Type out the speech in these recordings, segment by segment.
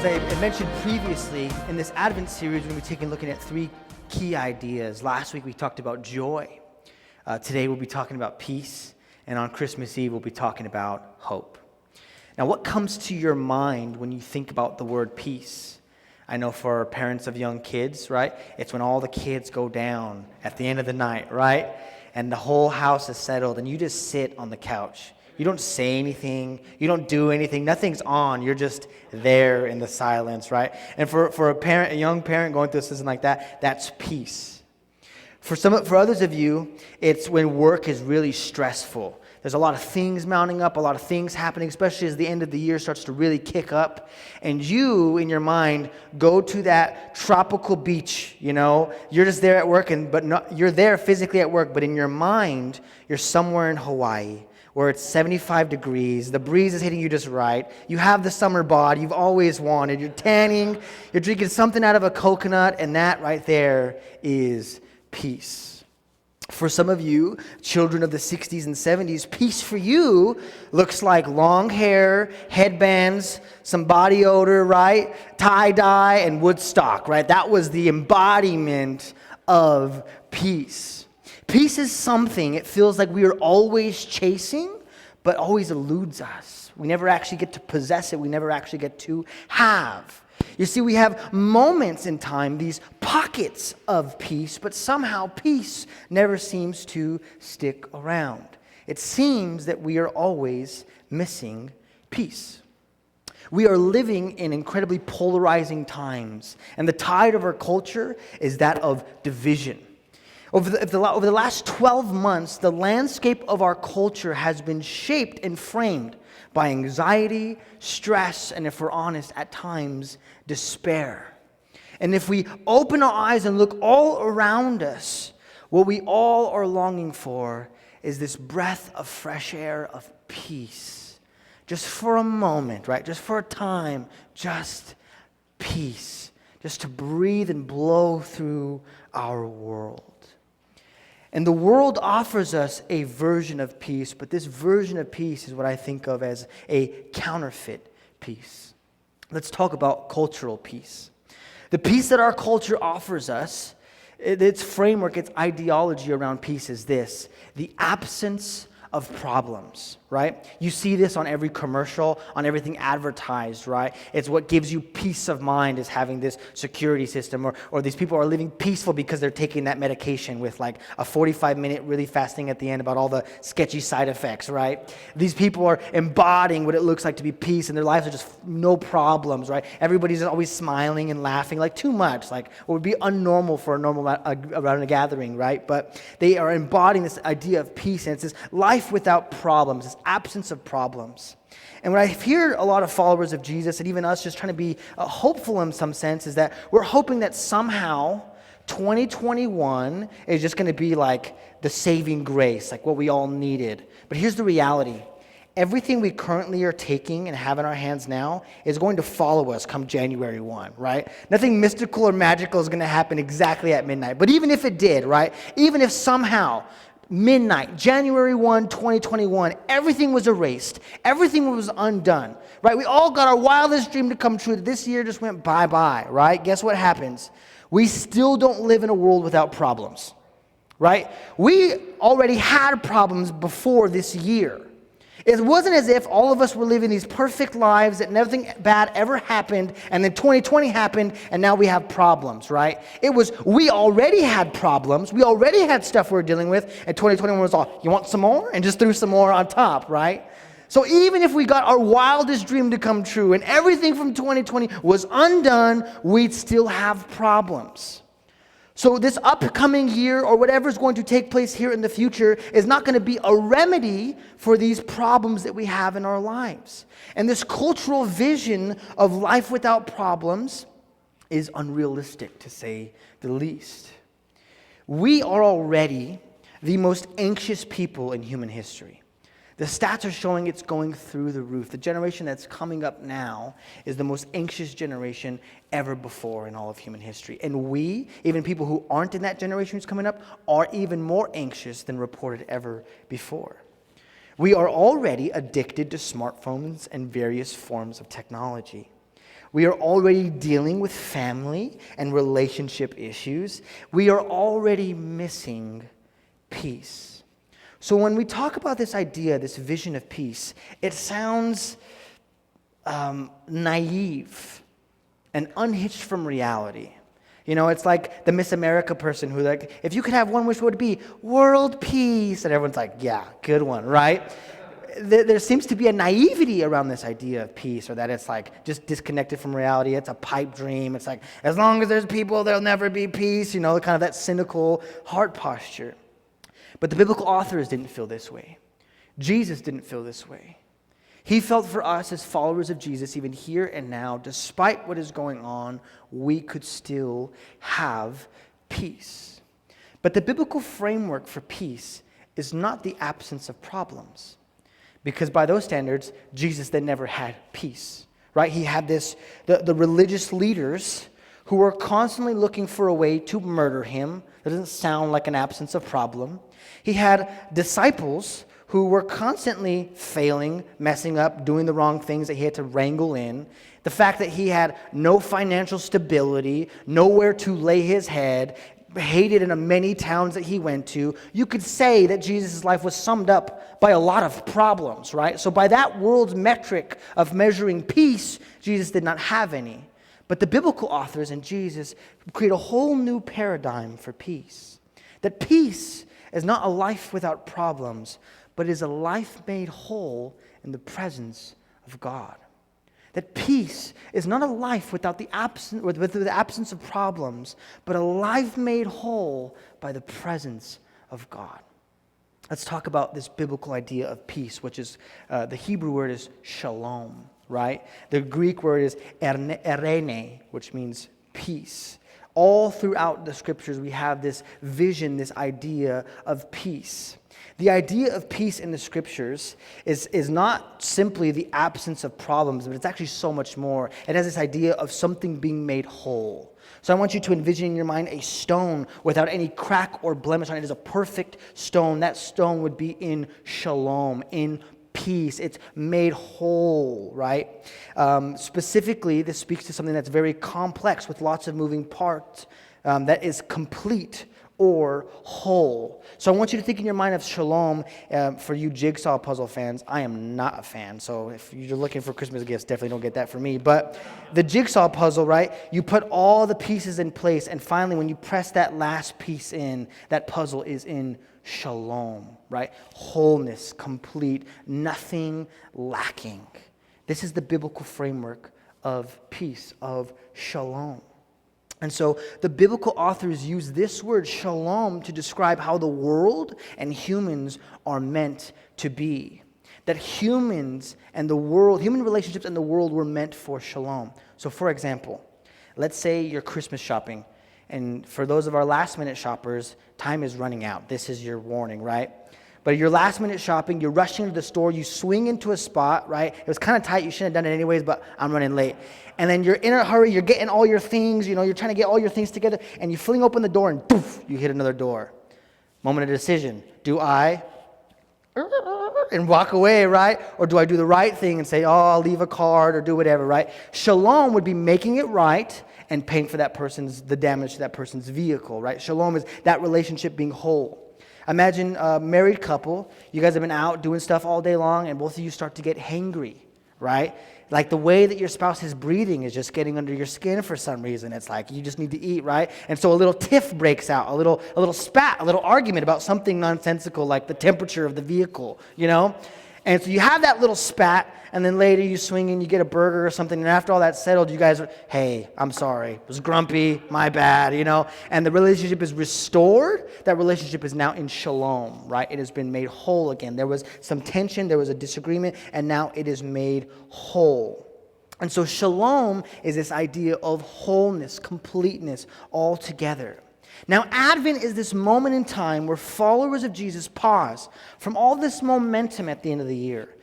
as I mentioned previously, in this Advent series, we're going to be looking at three key ideas. Last week, we talked about joy. Today, we'll be talking about peace. And on Christmas Eve, we'll be talking about hope. Now, what comes to your mind when you think about the word peace? I know for parents of young kids, right? It's when all the kids go down at the end of the night, right? And the whole house is settled, and you just sit on the couch. You don't say anything. You don't do anything. Nothing's on. You're just there in the silence, right? And for a young parent going through something like that, that's peace. For others of you, it's when work is really stressful. There's a lot of things mounting up, a lot of things happening, especially as the end of the year starts to really kick up. And you, in your mind, go to that tropical beach, you know. You're just there at work, you're there physically at work, but in your mind, you're somewhere in Hawaii, where it's 75 degrees, the breeze is hitting you just right, you have the summer bod you've always wanted, you're tanning, you're drinking something out of a coconut, and that right there is peace. For some of you, children of the 60s and 70s, peace for you looks like long hair, headbands, some body odor, right? Tie-dye and Woodstock, right? That was the embodiment of peace. Peace is something it feels like we are always chasing, but always eludes us. We never actually get to possess it. We never actually get to have. You see, we have moments in time, these pockets of peace, but somehow peace never seems to stick around. It seems that we are always missing peace. We are living in incredibly polarizing times, and the tide of our culture is that of division. Over the last 12 months, the landscape of our culture has been shaped and framed by anxiety, stress, and if we're honest, at times, despair. And if we open our eyes and look all around us, what we all are longing for is this breath of fresh air of peace. Just for a moment, right? Just for a time, just peace. Just to breathe and blow through our world. And the world offers us a version of peace, but this version of peace is what I think of as a counterfeit peace. Let's talk about cultural peace. The peace that our culture offers us, its framework, its ideology around peace is this: the absence of problems, right? You see this on every commercial, on everything advertised, right? It's what gives you peace of mind is having this security system, or these people are living peaceful because they're taking that medication with like a 45-minute really fast thing at the end about all the sketchy side effects, right? These people are embodying what it looks like to be peace, and their lives are just no problems, right? Everybody's always smiling and laughing, like too much, like what would be unnormal for around a gathering, right? But they are embodying this idea of peace, and it's this life without problems, this absence of problems. And what I hear a lot of followers of Jesus, and even us just trying to be hopeful in some sense, is that we're hoping that somehow 2021 is just going to be like the saving grace, like what we all needed. But here's the reality. Everything we currently are taking and have in our hands now is going to follow us come January 1, right? Nothing mystical or magical is going to happen exactly at midnight. But even if it did, right? Even if somehow midnight, January 1, 2021, everything was erased. Everything was undone, right? We all got our wildest dream to come true. This year just went bye-bye, right? Guess what happens? We still don't live in a world without problems, right? We already had problems before this year. It wasn't as if all of us were living these perfect lives that nothing bad ever happened, and then 2020 happened, and now we have problems, right? It was, we already had problems, we already had stuff we were dealing with, and 2021 was all, you want some more? And just threw some more on top, right? So even if we got our wildest dream to come true, and everything from 2020 was undone, we'd still have problems. So this upcoming year, or whatever is going to take place here in the future, is not going to be a remedy for these problems that we have in our lives. And this cultural vision of life without problems is unrealistic, to say the least. We are already the most anxious people in human history. The stats are showing it's going through the roof. The generation that's coming up now is the most anxious generation ever before in all of human history. And we, even people who aren't in that generation who's coming up, are even more anxious than reported ever before. We are already addicted to smartphones and various forms of technology. We are already dealing with family and relationship issues. We are already missing peace. So when we talk about this idea, this vision of peace, it sounds naive and unhitched from reality. You know, it's like the Miss America person who, like, if you could have one wish, what would it be? World peace. And everyone's like, yeah, good one, right? There seems to be a naivety around this idea of peace, or that it's like just disconnected from reality. It's a pipe dream. It's like, as long as there's people, there'll never be peace. You know, kind of that cynical heart posture. But the biblical authors didn't feel this way. Jesus didn't feel this way. He felt for us as followers of Jesus, even here and now, despite what is going on, we could still have peace. But the biblical framework for peace is not the absence of problems. Because by those standards, Jesus then never had peace, right? He had the religious leaders who were constantly looking for a way to murder him. That doesn't sound like an absence of problem. He had disciples who were constantly failing, messing up, doing the wrong things that he had to wrangle in. The fact that he had no financial stability, nowhere to lay his head, hated in many towns that he went to. You could say that Jesus' life was summed up by a lot of problems, right? So by that world's metric of measuring peace, Jesus did not have any. But the biblical authors and Jesus create a whole new paradigm for peace. That peace is not a life without problems, but is a life made whole in the presence of God. That peace is not a life without the absence of problems, but a life made whole by the presence of God. Let's talk about this biblical idea of peace, which is, the Hebrew word is shalom, right? The Greek word is eirene, which means peace. All throughout the scriptures, we have this vision, this idea of peace. The idea of peace in the scriptures is not simply the absence of problems, but it's actually so much more. It has this idea of something being made whole. So I want you to envision in your mind a stone without any crack or blemish on it. It is a perfect stone. That stone would be in shalom, in peace. It's made whole, right? Specifically, this speaks to something that's very complex with lots of moving parts, that is complete or whole. So I want you to think in your mind of shalom. For you jigsaw puzzle fans, I am not a fan, so if you're looking for Christmas gifts, definitely don't get that for me. But the jigsaw puzzle, right? You put all the pieces in place, and finally when you press that last piece in, that puzzle is in shalom, right? Wholeness, complete, nothing lacking. This is the biblical framework of peace, of shalom. And so the biblical authors use this word shalom to describe how the world and humans are meant to be. That humans and the world, human relationships and the world were meant for shalom. So for example, let's say you're Christmas shopping, and for those of our last minute shoppers, time is running out. This is your warning, right? But you're last minute shopping, you're rushing to the store, you swing into a spot, right? It was kind of tight, you shouldn't have done it anyways, but I'm running late. And then you're in a hurry, you're getting all your things, you're trying to get all your things together, and you fling open the door and poof, you hit another door. Moment of decision. Do I and walk away, right? Or do I do the right thing and say, I'll leave a card or do whatever, right? Shalom would be making it right and paying for the damage to that person's vehicle, right? Shalom is that relationship being whole. Imagine a married couple. You guys have been out doing stuff all day long, and both of you start to get hangry, right? Like the way that your spouse is breathing is just getting under your skin for some reason. It's like you just need to eat, right? And so a little tiff breaks out, a little spat, a little argument about something nonsensical like the temperature of the vehicle, And so you have that little spat, and then later you swing and you get a burger or something, and after all that's settled, you guys are, hey, I'm sorry, it was grumpy, my bad, And the relationship is restored. That relationship is now in shalom, right? It has been made whole again. There was some tension, there was a disagreement, and now it is made whole. And so shalom is this idea of wholeness, completeness, all together. Now, Advent is this moment in time where followers of Jesus pause from all this momentum at the end of the year,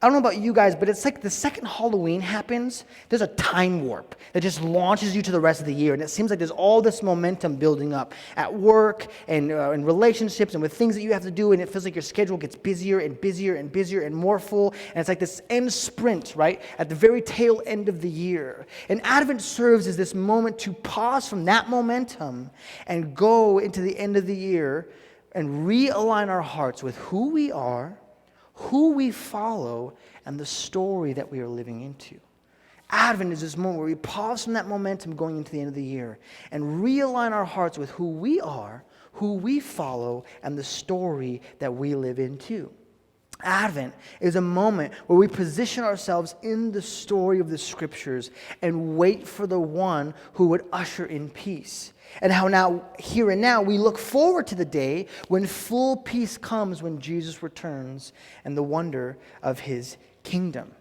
I don't know about you guys, but it's like the second Halloween happens, there's a time warp that just launches you to the rest of the year. And it seems like there's all this momentum building up at work and in relationships and with things that you have to do. And it feels like your schedule gets busier and busier and busier and more full. And it's like this end sprint, right, at the very tail end of the year. And Advent serves as this moment to pause from that momentum and go into the end of the year and realign our hearts with who we are, who we follow, and the story that we are living into. Advent is this moment where we pause from that momentum going into the end of the year and realign our hearts with who we are, who we follow, and the story that we live into. Advent is a moment where we position ourselves in the story of the Scriptures and wait for the one who would usher in peace. And how now, here and now, we look forward to the day when full peace comes when Jesus returns and the wonder of his kingdom.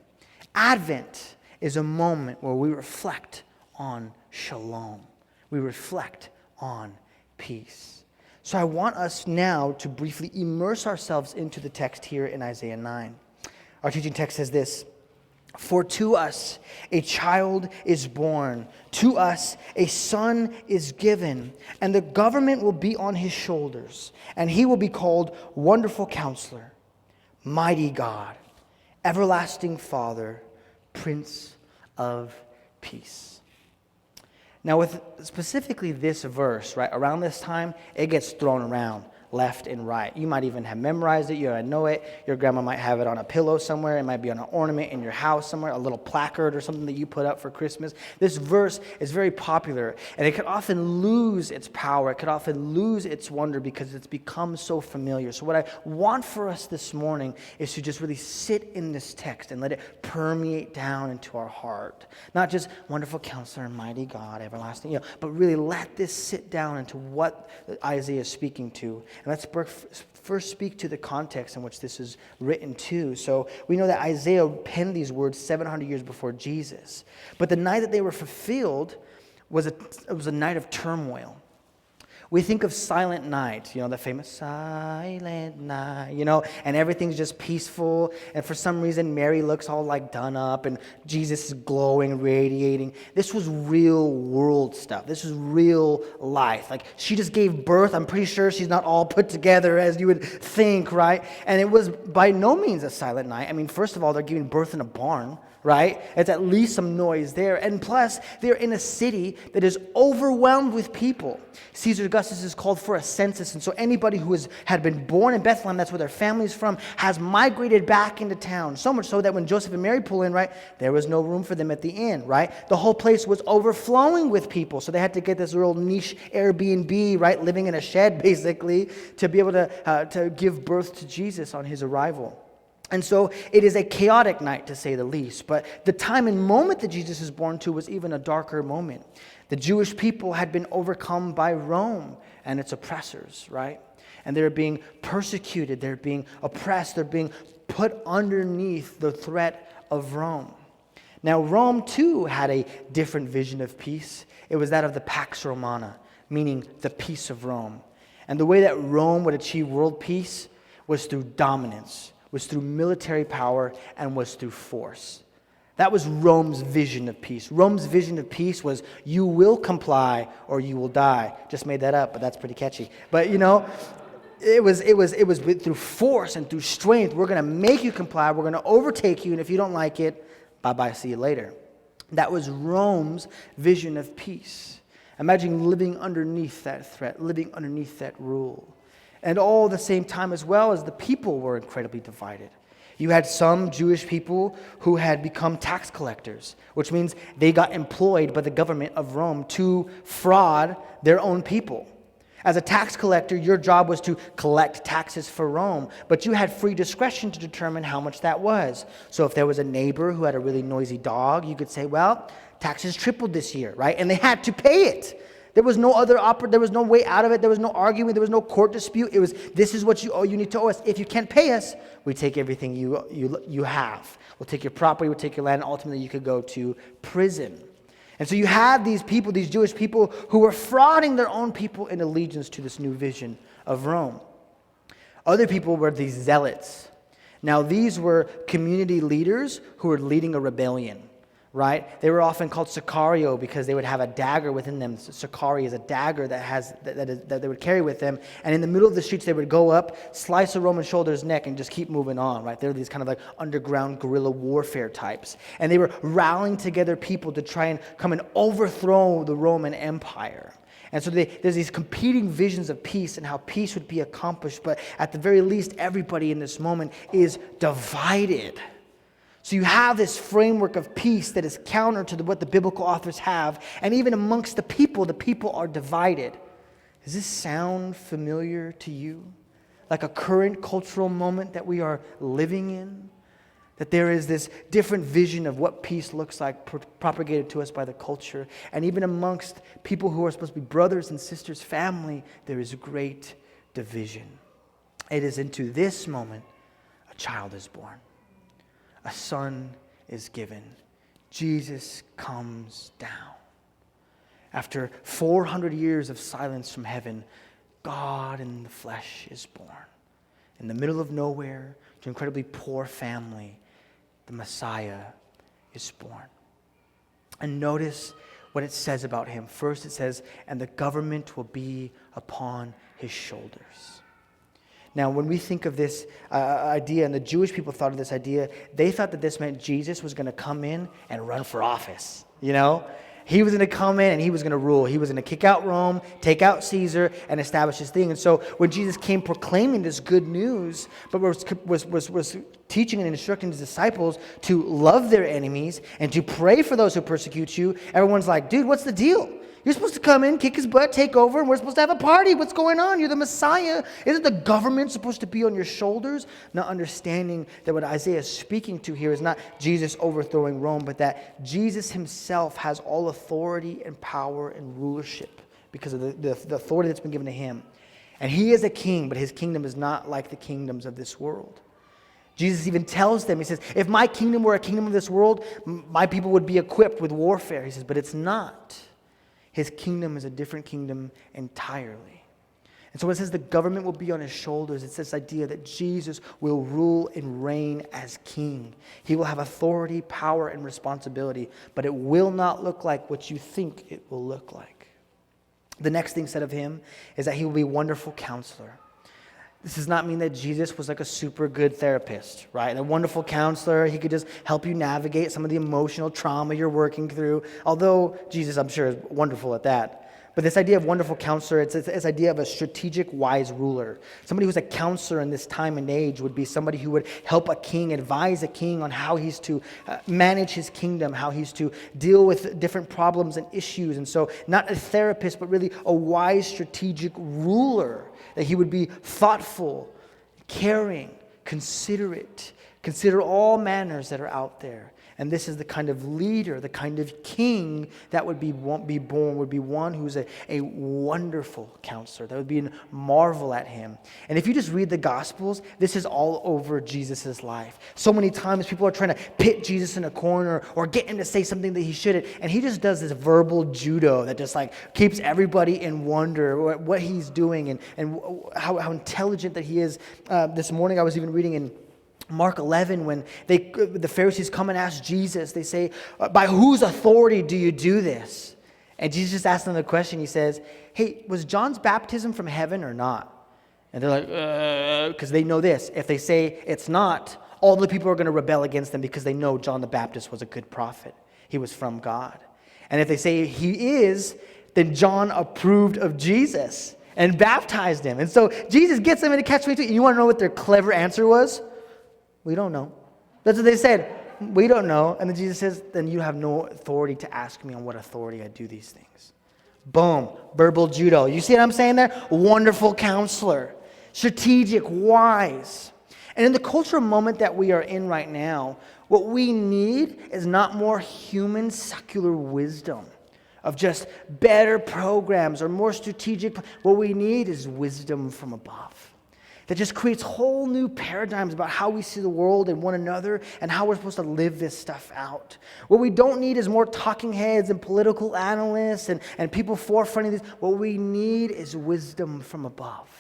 Advent is a moment where we reflect on shalom. We reflect on peace. So I want us now to briefly immerse ourselves into the text here in Isaiah 9. Our teaching text says this: "For to us a child is born, to us a son is given, and the government will be on his shoulders, and he will be called Wonderful Counselor, Mighty God, Everlasting Father, Prince of Peace." Now, with specifically this verse, right, around this time, it gets thrown around left and right. You might even have memorized it. You already know it. Your grandma might have it on a pillow somewhere. It might be on an ornament in your house somewhere, a little placard or something that you put up for Christmas. This verse is very popular, and it could often lose its power. It could often lose its wonder because it's become so familiar. So what I want for us this morning is to just really sit in this text and let it permeate down into our heart. Not just Wonderful Counselor and Mighty God, Everlasting, but really let this sit down into what Isaiah is speaking to. And let's first speak to the context in which this is written to. So we know that Isaiah penned these words 700 years before Jesus. But the night that they were fulfilled was a night of turmoil. We think of Silent Night, the famous Silent Night, and everything's just peaceful. And for some reason, Mary looks all like done up and Jesus is glowing, radiating. This was real world stuff. This was real life. Like, she just gave birth. I'm pretty sure she's not all put together as you would think, right? And it was by no means a silent night. I mean, first of all, they're giving birth in a barn, right? It's at least some noise there. And plus, they're in a city that is overwhelmed with people. Caesar Augustus has called for a census, and so anybody who had been born in Bethlehem, that's where their family's from, has migrated back into town. So much so that when Joseph and Mary pull in, right, there was no room for them at the inn, right? The whole place was overflowing with people, so they had to get this real niche Airbnb, right, living in a shed, basically, to be able to give birth to Jesus on his arrival. And so it is a chaotic night, to say the least. But the time and moment that Jesus is born to was even a darker moment. The Jewish people had been overcome by Rome and its oppressors, right? And they're being persecuted, they're being oppressed, they're being put underneath the threat of Rome. Now, Rome, too, had a different vision of peace. It was that of the Pax Romana, meaning the peace of Rome. And the way that Rome would achieve world peace was through dominance, was through military power, and was through force. That was Rome's vision of peace. Rome's vision of peace was, you will comply or you will die. Just made that up, but that's pretty catchy. But it was through force and through strength. We're going to make you comply. We're going to overtake you, and if you don't like it, bye-bye, see you later. That was Rome's vision of peace. Imagine living underneath that threat, living underneath that rule. And all at the same time, as well as the people were incredibly divided. You had some Jewish people who had become tax collectors, which means they got employed by the government of Rome to fraud their own people. As a tax collector, your job was to collect taxes for Rome, but you had free discretion to determine how much that was. So if there was a neighbor who had a really noisy dog, you could say, well, taxes tripled this year, right? And they had to pay it. There was no other there was no way out of it. There was no arguing. There was no court dispute. It was, this is what you owe. You need to owe us. If you can't pay us, we take everything you have. We'll take your property. We'll take your land. And ultimately, you could go to prison. And so you have these people, these Jewish people, who were frauding their own people in allegiance to this new vision of Rome. Other people were these zealots. Now, these were community leaders who were leading a rebellion, right? They were often called Sicario because they would have a dagger within them. Sicari is a dagger that they would carry with them. And in the middle of the streets, they would go up, slice a Roman soldier's neck, and just keep moving on, right? They're these kind of like underground guerrilla warfare types. And they were rallying together people to try and come and overthrow the Roman Empire. And so there's these competing visions of peace and how peace would be accomplished. But at the very least, everybody in this moment is divided. So you have this framework of peace that is counter to what the biblical authors have. And even amongst the people are divided. Does this sound familiar to you? Like a current cultural moment that we are living in? That there is this different vision of what peace looks like propagated to us by the culture. And even amongst people who are supposed to be brothers and sisters, family, there is great division. It is into this moment a child is born. A son is given. Jesus comes down. After 400 years of silence from heaven, God in the flesh is born. In the middle of nowhere, to an incredibly poor family, the Messiah is born. And notice what it says about him. First it says, and the government will be upon his shoulders. Now, when we think of this idea, and the Jewish people thought of this idea, they thought that this meant Jesus was going to come in and run for office, you know? He was going to come in and he was going to rule. He was going to kick out Rome, take out Caesar, and establish his thing. And so when Jesus came proclaiming this good news, but was teaching and instructing his disciples to love their enemies and to pray for those who persecute you, everyone's like, dude, what's the deal? You're supposed to come in, kick his butt, take over, and we're supposed to have a party. What's going on? You're the Messiah. Isn't the government supposed to be on your shoulders? Not understanding that what Isaiah is speaking to here is not Jesus overthrowing Rome, but that Jesus himself has all authority and power and rulership because of the authority that's been given to him. And he is a king, but his kingdom is not like the kingdoms of this world. Jesus even tells them, he says, if my kingdom were a kingdom of this world, my people would be equipped with warfare. He says, but it's not. His kingdom is a different kingdom entirely. And so when it says the government will be on his shoulders, it's this idea that Jesus will rule and reign as king. He will have authority, power, and responsibility, but it will not look like what you think it will look like. The next thing said of him is that he will be a wonderful counselor. This does not mean that Jesus was like a super good therapist, right? And a wonderful counselor. He could just help you navigate some of the emotional trauma you're working through. Although Jesus, I'm sure, is wonderful at that. But this idea of wonderful counselor, it's this idea of a strategic, wise ruler. Somebody who's a counselor in this time and age would be somebody who would help a king, advise a king on how he's to manage his kingdom, how he's to deal with different problems and issues. And so not a therapist, but really a wise, strategic ruler. That he would be thoughtful, caring, considerate, consider all manners that are out there. And this is the kind of leader, the kind of king that would be born, would be one who's a wonderful counselor. That would be a marvel at him. And if you just read the Gospels, this is all over Jesus' life. So many times people are trying to pit Jesus in a corner or get him to say something that he shouldn't. And he just does this verbal judo that just like keeps everybody in wonder what he's doing and how intelligent that he is. This morning I was even reading in Mark 11, when the Pharisees come and ask Jesus, they say, by whose authority do you do this? And Jesus just asks them the question. He says, hey, was John's baptism from heaven or not? And they're like, because they know this. If they say it's not, all the people are going to rebel against them because they know John the Baptist was a good prophet. He was from God. And if they say he is, then John approved of Jesus and baptized him. And so Jesus gets them in a catch-22. And you want to know what their clever answer was? We don't know. That's what they said. We don't know. And then Jesus says, then you have no authority to ask me on what authority I do these things. Boom. Verbal judo. You see what I'm saying there? Wonderful counselor. Strategic, wise. And in the cultural moment that we are in right now, what we need is not more human secular wisdom of just better programs or more strategic. What we need is wisdom from above. That just creates whole new paradigms about how we see the world and one another and how we're supposed to live this stuff out. What we don't need is more talking heads and political analysts and people forefronting this. What we need is wisdom from above.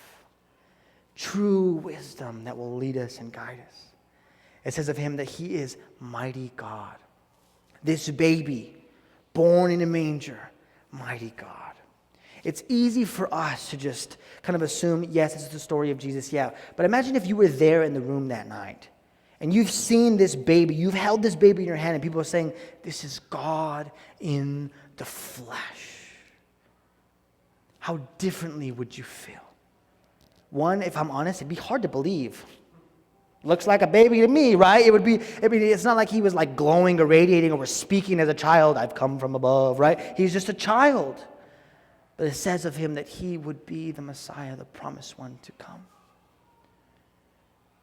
True wisdom that will lead us and guide us. It says of him that he is mighty God. This baby, born in a manger, mighty God. It's easy for us to just kind of assume, yes, it's the story of Jesus, yeah. But imagine if you were there in the room that night, and you've seen this baby, you've held this baby in your hand, and people are saying, this is God in the flesh. How differently would you feel? One, if I'm honest, it'd be hard to believe. Looks like a baby to me, right? It's not like he was like glowing or radiating or speaking as a child. I've come from above, right? He's just a child. But it says of him that he would be the Messiah, the promised one to come.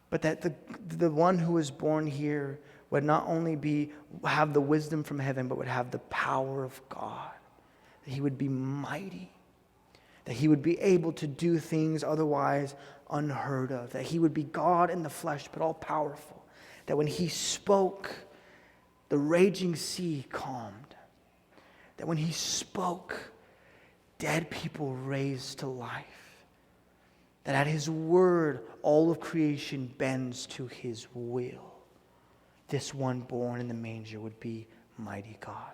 But that the one who was born here would not only have the wisdom from heaven, but would have the power of God. That he would be mighty. That he would be able to do things otherwise unheard of. That he would be God in the flesh, but all powerful. That when he spoke, the raging sea calmed. That when he spoke, dead people raised to life. That at his word, all of creation bends to his will. This one born in the manger would be mighty God.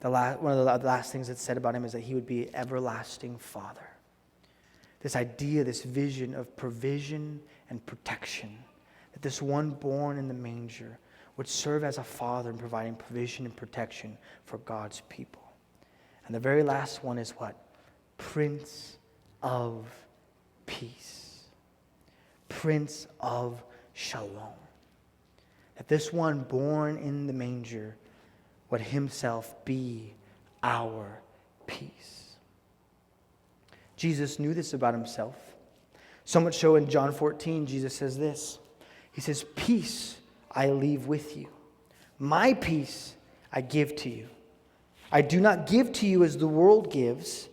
One of the last things that's said about him is that he would be everlasting Father. This idea, this vision of provision and protection. That this one born in the manger would serve as a father in providing provision and protection for God's people. And the very last one is what? Prince of Peace. Prince of Shalom. That this one born in the manger would himself be our peace. Jesus knew this about himself. So much so in John 14, Jesus says this. He says, peace I leave with you. My peace I give to you. I do not give to you as the world gives.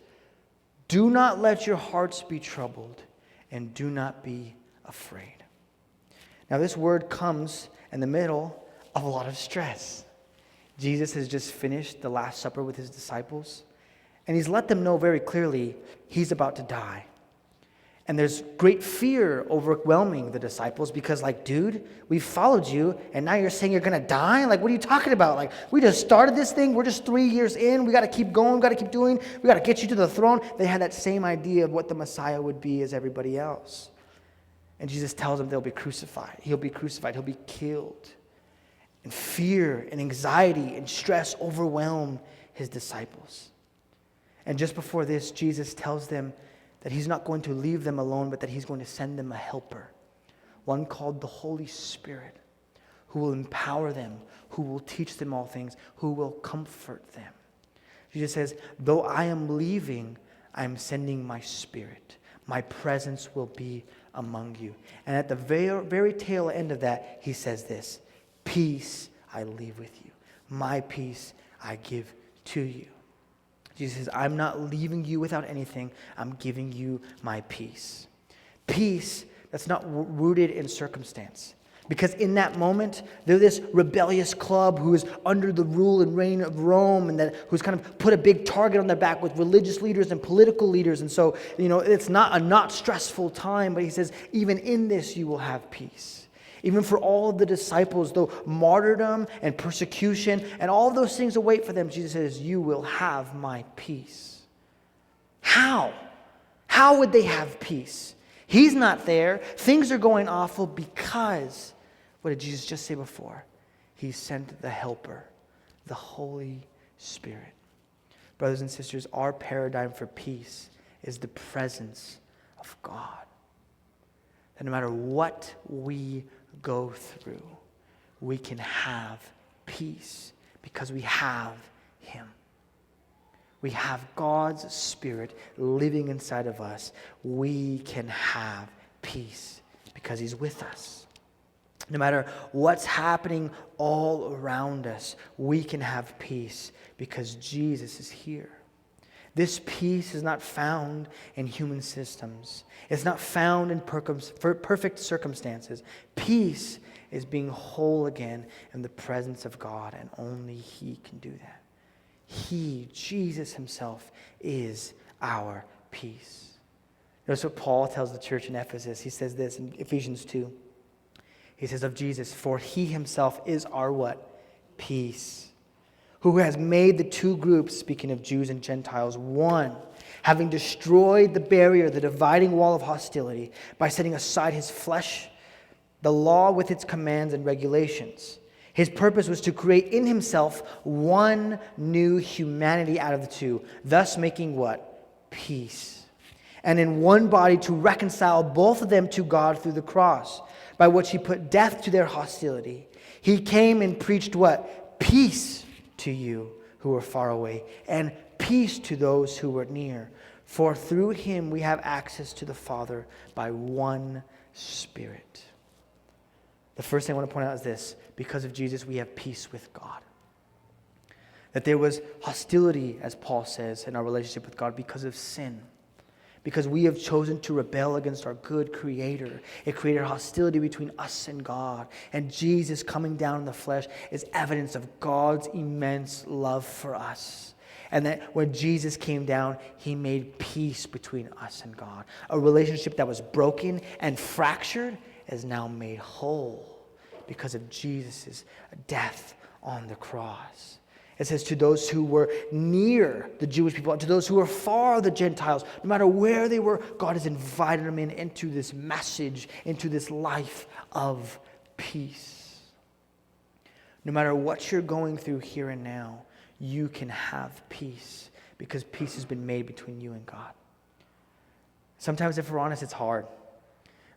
Do not let your hearts be troubled, and do not be afraid. Now this word comes in the middle of a lot of stress. Jesus has just finished the Last Supper with his disciples, and he's let them know very clearly he's about to die. And there's great fear overwhelming the disciples because, like, dude, we followed you, and now you're saying you're going to die? Like, what are you talking about? Like, we just started this thing. We're just 3 years in. We got to keep going. We got to keep doing. We got to get you to the throne. They had that same idea of what the Messiah would be as everybody else. And Jesus tells them they'll be crucified. He'll be crucified. He'll be killed. And fear and anxiety and stress overwhelm his disciples. And just before this, Jesus tells them that he's not going to leave them alone, but that he's going to send them a helper, one called the Holy Spirit, who will empower them, who will teach them all things, who will comfort them. Jesus says, though I am leaving, I am sending my Spirit. My presence will be among you. And at the very tail end of that, he says this, peace I leave with you. My peace I give to you. Jesus says, I'm not leaving you without anything. I'm giving you my peace. Peace that's not rooted in circumstance. Because in that moment, they're this rebellious club who is under the rule and reign of Rome, and who's kind of put a big target on their back with religious leaders and political leaders. And so, it's not a not stressful time, but he says, even in this you will have peace. Even for all of the disciples, though martyrdom and persecution and all of those things await for them, Jesus says, you will have my peace. How? How would they have peace? He's not there. Things are going awful because, what did Jesus just say before? He sent the helper, the Holy Spirit. Brothers and sisters, our paradigm for peace is the presence of God. That no matter what we go through, we can have peace because we have him. We have God's Spirit living inside of us. We can have peace because he's with us. No matter what's happening all around us, we can have peace because Jesus is here. This peace is not found in human systems. It's not found in perfect circumstances. Peace is being whole again in the presence of God, and only he can do that. He, Jesus himself, is our peace. Notice what Paul tells the church in Ephesus. He says this in Ephesians 2. He says of Jesus, for he himself is our what? Peace. Who has made the two groups, speaking of Jews and Gentiles, one, having destroyed the barrier, the dividing wall of hostility, by setting aside his flesh, the law with its commands and regulations. His purpose was to create in himself one new humanity out of the two, thus making what? Peace. And in one body to reconcile both of them to God through the cross, by which he put death to their hostility. He came and preached what? Peace to you who were far away, and peace to those who were near. For through him we have access to the Father by one Spirit. The first thing I want to point out is this: because of Jesus, we have peace with God. That there was hostility, as Paul says, in our relationship with God because of sin. Because we have chosen to rebel against our good Creator. It created hostility between us and God. And Jesus coming down in the flesh is evidence of God's immense love for us. And that when Jesus came down, he made peace between us and God. A relationship that was broken and fractured is now made whole because of Jesus' death on the cross. It says to those who were near the Jewish people, and to those who were far, the Gentiles, no matter where they were, God has invited them into this message, into this life of peace. No matter what you're going through here and now, you can have peace because peace has been made between you and God. Sometimes, if we're honest, it's hard.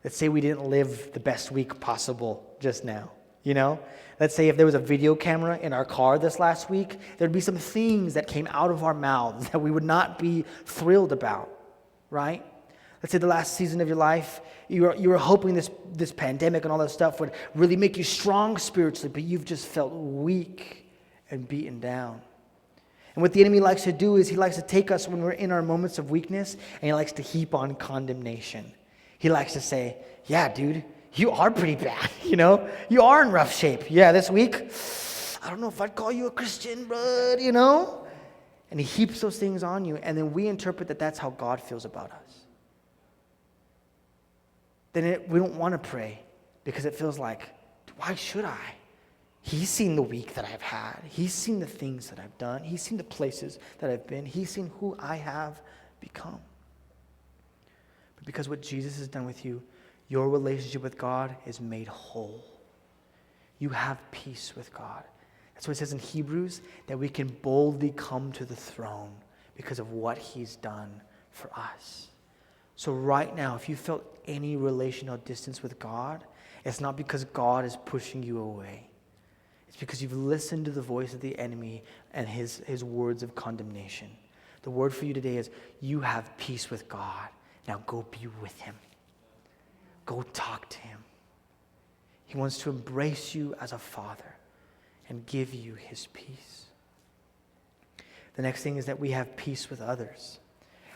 Let's say we didn't live the best week possible just now. You know, let's say if there was a video camera in our car this last week, there'd be some things that came out of our mouths that we would not be thrilled about, right? Let's say the last season of your life, you were hoping this pandemic and all that stuff would really make you strong spiritually, but you've just felt weak and beaten down. And what the enemy likes to do is he likes to take us when we're in our moments of weakness, and he likes to heap on condemnation. He likes to say, yeah, dude, you are pretty bad, you know? You are in rough shape. Yeah, this week, I don't know if I'd call you a Christian, bud, you know? And he heaps those things on you, and then we interpret that that's how God feels about us. Then we don't want to pray because it feels like, why should I? He's seen the week that I've had. He's seen the things that I've done. He's seen the places that I've been. He's seen who I have become. But because what Jesus has done with you, your relationship with God is made whole. You have peace with God. That's what it says in Hebrews, that we can boldly come to the throne because of what he's done for us. So right now, if you felt any relational distance with God, it's not because God is pushing you away. It's because you've listened to the voice of the enemy and his words of condemnation. The word for you today is, you have peace with God. Now go be with him. Go talk to him. He wants to embrace you as a father and give you his peace. The next thing is that we have peace with others.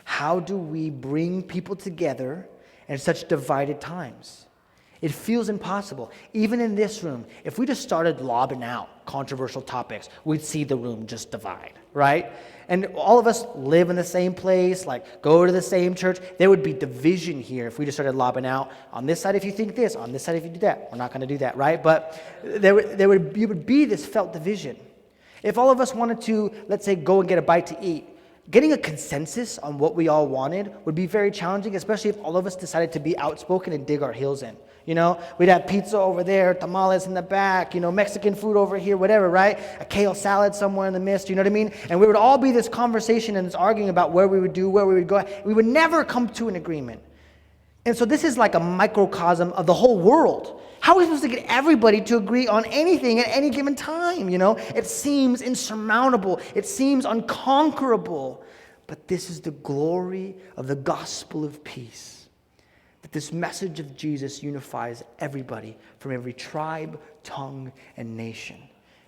How do we bring people together in such divided times? It feels impossible. Even in this room, if we just started lobbing out controversial topics, we'd see the room just divide, right? And all of us live in the same place, like go to the same church. There would be division here if we just started lobbing out, on this side if you think this, on this side if you do that. We're not going to do that, right? But there would be this felt division. If all of us wanted to, let's say, go and get a bite to eat, getting a consensus on what we all wanted would be very challenging, especially if all of us decided to be outspoken and dig our heels in. You know, we'd have pizza over there, tamales in the back, Mexican food over here, whatever, right? A kale salad somewhere in the midst, you know what I mean? And we would all be this conversation and this arguing about where we would do, where we would go. We would never come to an agreement. And so this is like a microcosm of the whole world. How are we supposed to get everybody to agree on anything at any given time, It seems insurmountable. It seems unconquerable. But this is the glory of the gospel of peace. That this message of Jesus unifies everybody from every tribe, tongue, and nation.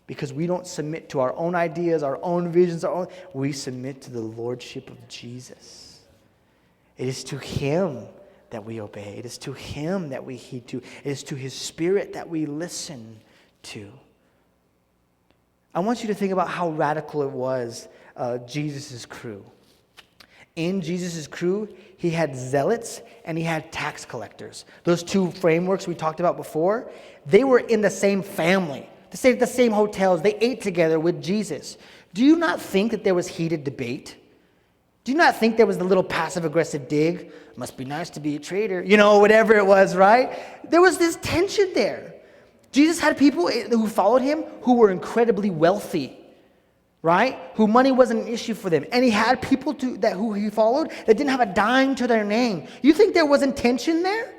Because we don't submit to our own ideas, our own visions, we submit to the lordship of Jesus. It is to him that we obey. It is to him that we heed to. It is to his spirit that we listen to. I want you to think about how radical it was, Jesus' crew. In Jesus' crew, he had zealots and he had tax collectors. Those two frameworks we talked about before, they were in the same family. They stayed at the same hotels. They ate together with Jesus. Do you not think that there was heated debate? Do you not think there was the little passive-aggressive dig? Must be nice to be a traitor. Whatever it was, right? There was this tension there. Jesus had people who followed him who were incredibly wealthy, right? Who money wasn't an issue for them. And he had people who he followed that didn't have a dime to their name. You think there wasn't tension there?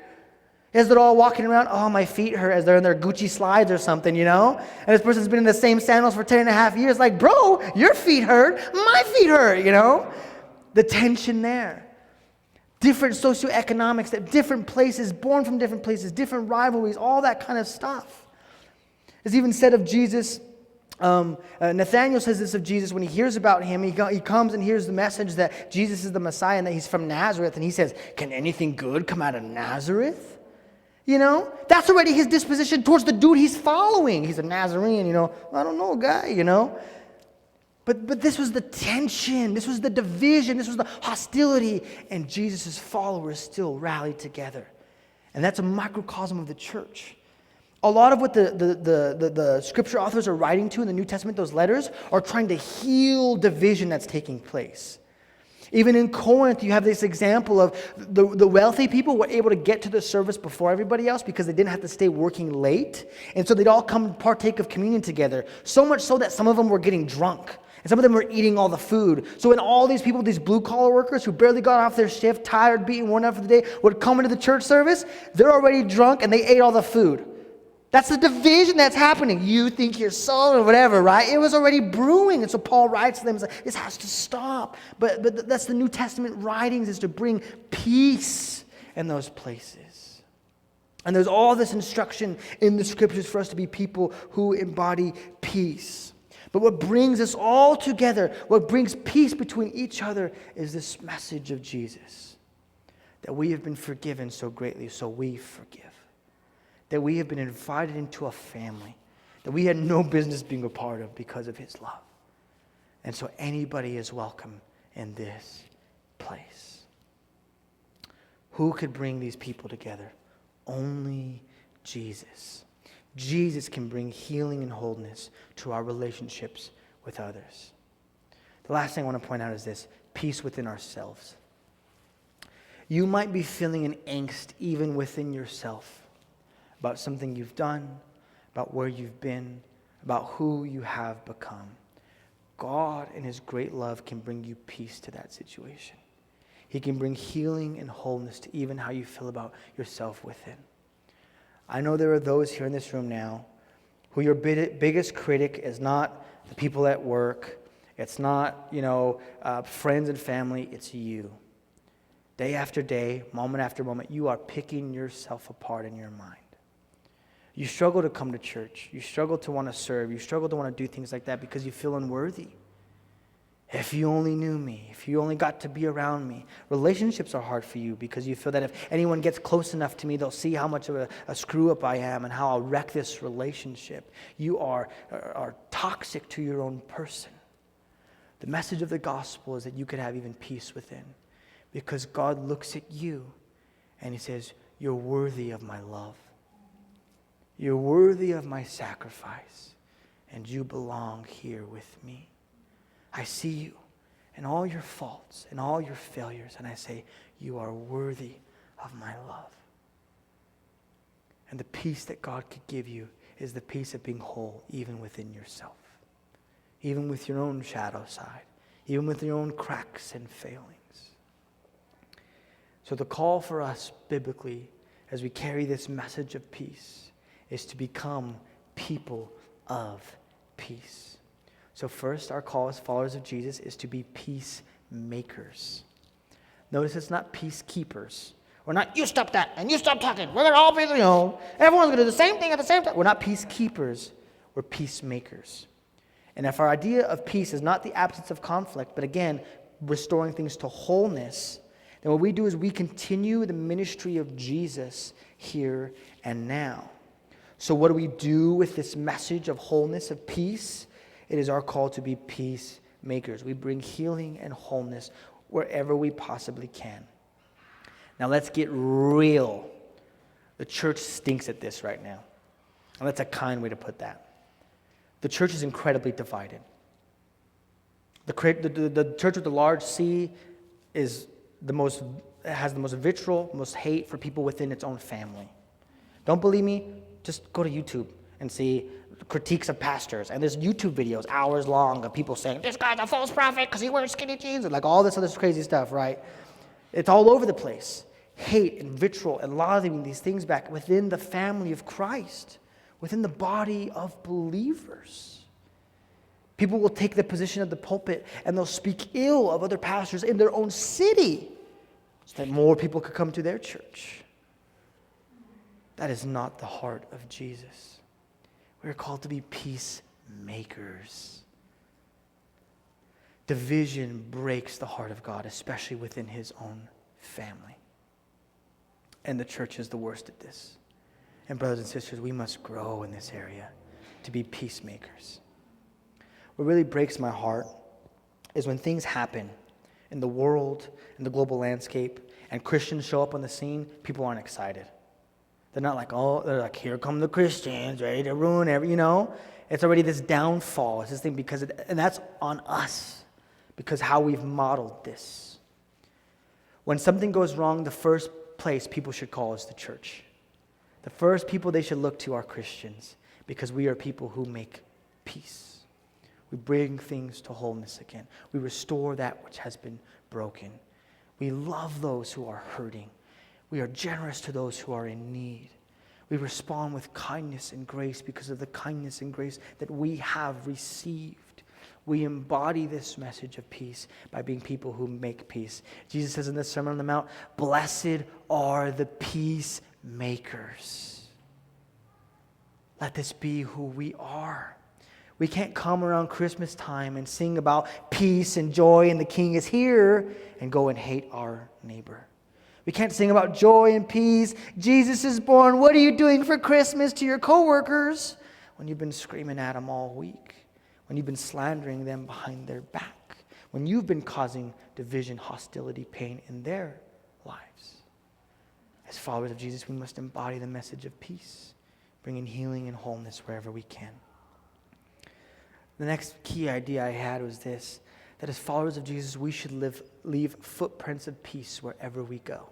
As they're all walking around, oh, my feet hurt, as they're in their Gucci slides or something, And this person's been in the same sandals for 10 and a half years. Like, bro, your feet hurt, my feet hurt, The tension there. Different socioeconomics, different places, born from different places, different rivalries, all that kind of stuff. It's even said of Jesus, Nathanael says this of Jesus when he hears about him. He comes and hears the message that Jesus is the Messiah and that he's from Nazareth. And he says, can anything good come out of Nazareth? That's already his disposition towards the dude he's following. He's a Nazarene, I don't know, guy, But this was the tension. This was the division. This was the hostility. And Jesus' followers still rallied together. And that's a microcosm of the church. A lot of what the scripture authors are writing to in the New Testament, those letters, are trying to heal division that's taking place. Even in Corinth, you have this example of the wealthy people were able to get to the service before everybody else because they didn't have to stay working late. And so they'd all come partake of communion together. So much so that some of them were getting drunk. And some of them were eating all the food. So when all these people, these blue-collar workers who barely got off their shift, tired, beaten, worn out for the day, would come into the church service, they're already drunk and they ate all the food. That's the division that's happening. You think you're so or whatever, right? It was already brewing. And so Paul writes to them, like, this has to stop. But that's the New Testament writings, is to bring peace in those places. And there's all this instruction in the scriptures for us to be people who embody peace. But what brings us all together, what brings peace between each other, is this message of Jesus. That we have been forgiven so greatly, so we forgive. That we have been invited into a family that we had no business being a part of because of his love. And so anybody is welcome in this place. Who could bring these people together? Only Jesus. Jesus can bring healing and wholeness to our relationships with others. The last thing I want to point out is this: peace within ourselves. You might be feeling an angst even within yourself about something you've done, about where you've been, about who you have become. God in his great love can bring you peace to that situation. He can bring healing and wholeness to even how you feel about yourself within. I know there are those here in this room now who your biggest critic is not the people at work. It's not, friends and family. It's you. Day after day, moment after moment, you are picking yourself apart in your mind. You struggle to come to church. You struggle to want to serve. You struggle to want to do things like that because you feel unworthy. If you only knew me, if you only got to be around me. Relationships are hard for you because you feel that if anyone gets close enough to me, they'll see how much of a screw-up I am and how I'll wreck this relationship. You are toxic to your own person. The message of the gospel is that you could have even peace within because God looks at you and he says, you're worthy of my love. You're worthy of my sacrifice, and you belong here with me. I see you and all your faults and all your failures, and I say, you are worthy of my love. And the peace that God could give you is the peace of being whole even within yourself, even with your own shadow side, even with your own cracks and failings. So the call for us biblically as we carry this message of peace is to become people of peace. So first, our call as followers of Jesus is to be peacemakers. Notice it's not peacekeepers. We're not, you stop that, and you stop talking. We're going to all be, everyone's going to do the same thing at the same time. We're not peacekeepers. We're peacemakers. And if our idea of peace is not the absence of conflict, but again, restoring things to wholeness, then what we do is we continue the ministry of Jesus here and now. So what do we do with this message of wholeness, of peace? It is our call to be peacemakers. We bring healing and wholeness wherever we possibly can. Now let's get real. The church stinks at this right now. And that's a kind way to put that. The church is incredibly divided. The church with the large C has the most vitriol, most hate for people within its own family. Don't believe me? Just go to YouTube and see critiques of pastors. And there's YouTube videos, hours long, of people saying, this guy's a false prophet because he wears skinny jeans, and like all this other crazy stuff, right? It's all over the place. Hate and vitriol and lobbing these things back within the family of Christ, within the body of believers. People will take the position of the pulpit and they'll speak ill of other pastors in their own city so that more people could come to their church. That is not the heart of Jesus. We are called to be peacemakers. Division breaks the heart of God, especially within his own family. And the church is the worst at this. And brothers and sisters, we must grow in this area to be peacemakers. What really breaks my heart is when things happen in the world, in the global landscape, and Christians show up on the scene, people aren't excited. They're not like, they're like, here come the Christians, ready to ruin It's already this downfall. It's this thing and that's on us, because how we've modeled this. When something goes wrong, the first place people should call is the church. The first people they should look to are Christians, because we are people who make peace. We bring things to wholeness again. We restore that which has been broken. We love those who are hurting. We are generous to those who are in need. We respond with kindness and grace because of the kindness and grace that we have received. We embody this message of peace by being people who make peace. Jesus says in the Sermon on the Mount, blessed are the peacemakers. Let this be who we are. We can't come around Christmas time and sing about peace and joy and the King is here and go and hate our neighbor. We can't sing about joy and peace. Jesus is born. What are you doing for Christmas to your coworkers? When you've been screaming at them all week. When you've been slandering them behind their back. When you've been causing division, hostility, pain in their lives. As followers of Jesus, we must embody the message of peace, bringing healing and wholeness wherever we can. The next key idea I had was this, that as followers of Jesus, we should leave footprints of peace wherever we go.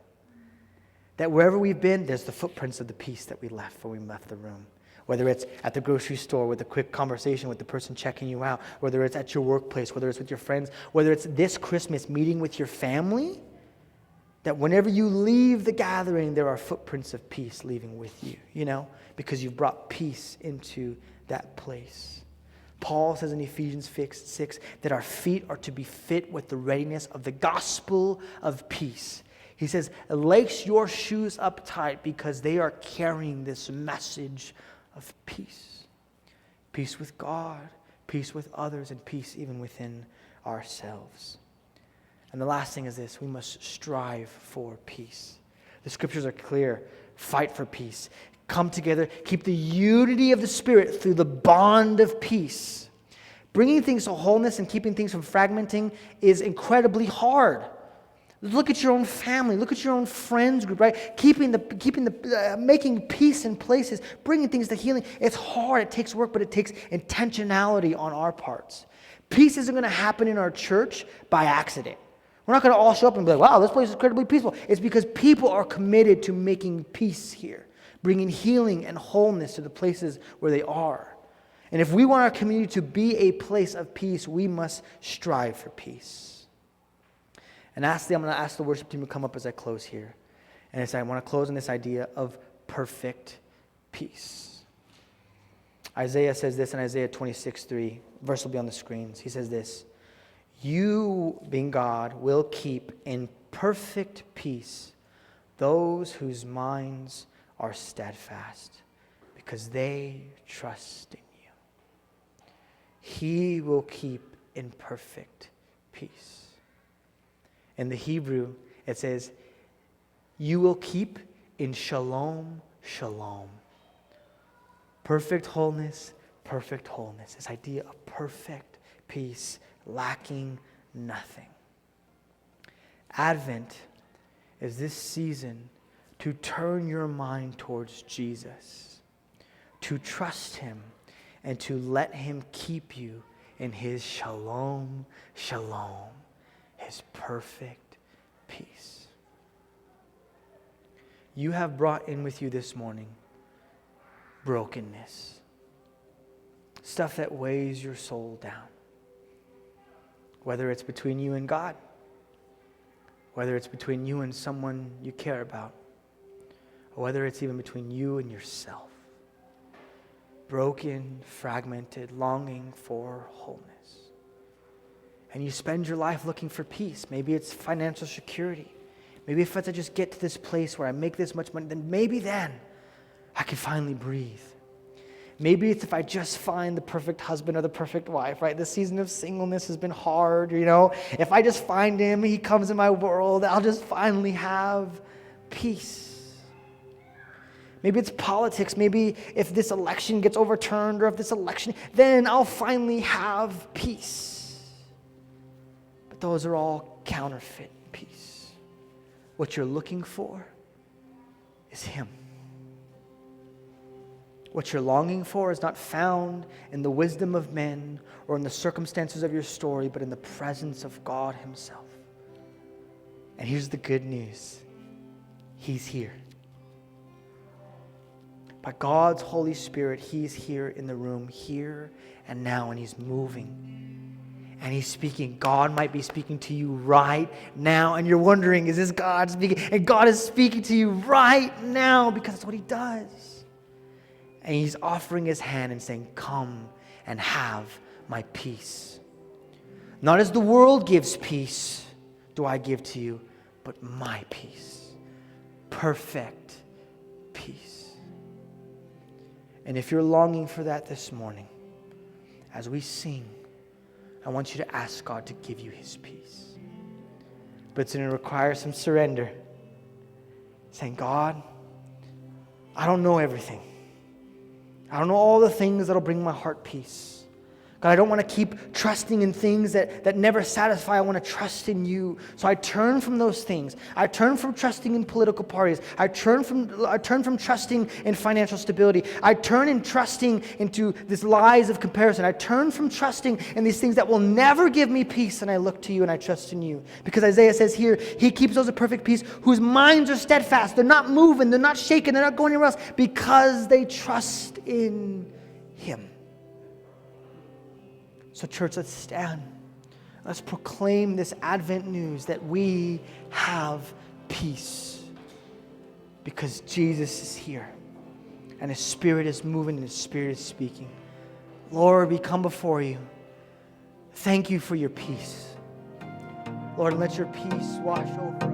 That wherever we've been, there's the footprints of the peace that we left when we left the room. Whether it's at the grocery store with a quick conversation with the person checking you out, whether it's at your workplace, whether it's with your friends, whether it's this Christmas meeting with your family, that whenever you leave the gathering, there are footprints of peace leaving with you, because you've brought peace into that place. Paul says in Ephesians 6 that our feet are to be fit with the readiness of the gospel of peace. He says, lace your shoes up tight because they are carrying this message of peace. Peace with God, peace with others, and peace even within ourselves. And the last thing is this, we must strive for peace. The scriptures are clear. Fight for peace. Come together, keep the unity of the Spirit through the bond of peace. Bringing things to wholeness and keeping things from fragmenting is incredibly hard. Look at your own family. Look at your own friends group, right? Making peace in places, bringing things to healing. It's hard. It takes work, but it takes intentionality on our parts. Peace isn't going to happen in our church by accident. We're not going to all show up and be like, wow, this place is incredibly peaceful. It's because people are committed to making peace here, bringing healing and wholeness to the places where they are. And if we want our community to be a place of peace, we must strive for peace. And lastly, I'm going to ask the worship team to come up as I close here. And I want to close on this idea of perfect peace. Isaiah says this in Isaiah 26:3. Verse will be on the screens. He says this, you, being God, will keep in perfect peace those whose minds are steadfast, because they trust in you. He will keep in perfect peace. In the Hebrew, it says, you will keep in shalom, shalom. Perfect wholeness, perfect wholeness. This idea of perfect peace, lacking nothing. Advent is this season to turn your mind towards Jesus, to trust him, and to let him keep you in his shalom, shalom, his perfect peace. You have brought in with you this morning brokenness, stuff that weighs your soul down, whether it's between you and God, whether it's between you and someone you care about, or whether it's even between you and yourself. Broken, fragmented, longing for wholeness. And you spend your life looking for peace. Maybe it's financial security. Maybe if I just get to this place where I make this much money, then I can finally breathe. Maybe it's if I just find the perfect husband or the perfect wife, right? The season of singleness has been hard, If I just find him, he comes in my world, I'll just finally have peace. Maybe it's politics. Maybe if this election gets overturned or if this election, then I'll finally have peace. But those are all counterfeit peace. What you're looking for is him. What you're longing for is not found in the wisdom of men or in the circumstances of your story, but in the presence of God himself. And here's the good news. He's here. By God's Holy Spirit, he's here in the room, here and now, and he's moving. And he's speaking. God might be speaking to you right now, and you're wondering, is this God speaking? And God is speaking to you right now because that's what he does. And he's offering his hand and saying, come and have my peace. Not as the world gives peace do I give to you, but my peace. Perfect peace. And if you're longing for that this morning, as we sing, I want you to ask God to give you his peace. But it's going to require some surrender. Saying, God, I don't know everything. I don't know all the things that'll bring my heart peace. God, I don't want to keep trusting in things that never satisfy. I want to trust in you. So I turn from those things. I turn from trusting in political parties. I turn from trusting in financial stability. I turn in trusting into these lies of comparison. I turn from trusting in these things that will never give me peace, and I look to you and I trust in you. Because Isaiah says here, he keeps those of perfect peace whose minds are steadfast. They're not moving. They're not shaken. They're not going anywhere else because they trust in him. So church, let's stand. Let's proclaim this Advent news that we have peace because Jesus is here and his Spirit is moving and his Spirit is speaking. Lord, we come before you. Thank you for your peace. Lord, let your peace wash over us.